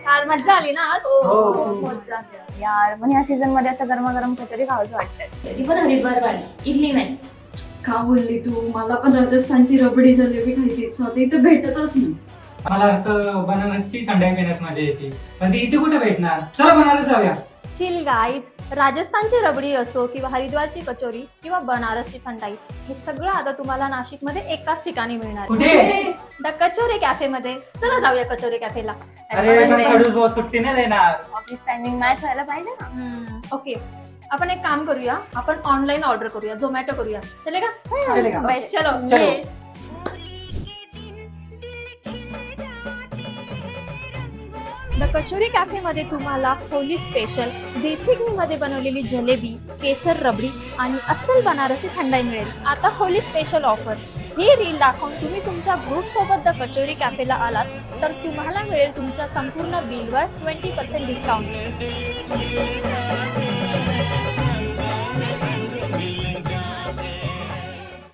यार मज्जा आली ना आज. हो. मज्जा आली. यार पण या सीझन मध्ये असं गरमागरम कचोरी खावंसं वाटतंय. ती पण हरिद्वार वाली इडली नाही. का बोलली तू? मला पण राजस्थानची रबडी जलेबी खायची इच्छा होती, इथे भेटतच नाही. मला तर बनारसची थंडाई पिण्यात मजा येते, पण ती इथे कुठे भेटणार? चला बनारस जाऊया. चिल गाईज, राजस्थानची रबडी असो किंवा हरिद्वारची कचोरी किंवा बनारसची थंडाई, हे सगळं आता तुम्हाला नाशिकमध्ये एकाच ठिकाणी मिळणार. कुठे? द कचोरी कॅफे मध्ये. चला जाऊया कचोरी कॅफेला. अरे पण खडूस भाऊ सुट्टी नाही देणार. ऑफिस टायमिंग मॅच व्हायला पाहिजे ना. ओके, आपण एक काम करूया, आपण ऑनलाईन ऑर्डर करूया, झोमॅटो करूया. चलेगा? चलेगा. Best. चलो चलो. ये. द कचोरी कॅफेमध्ये तुम्हाला होली स्पेशल देसी घीमध्ये बनवलेली जलेबी, केसर रबडी आणि अस्सल बनारसी थंडाई मिळेल. आता होली स्पेशल ऑफर. ही रील दाखवून तुम्ही तुमच्या ग्रुप सोबत द कचोरी कॅफेला आलात तर तुम्हाला मिळेल तुमच्या संपूर्ण बिलवर 20% डिस्काउंट.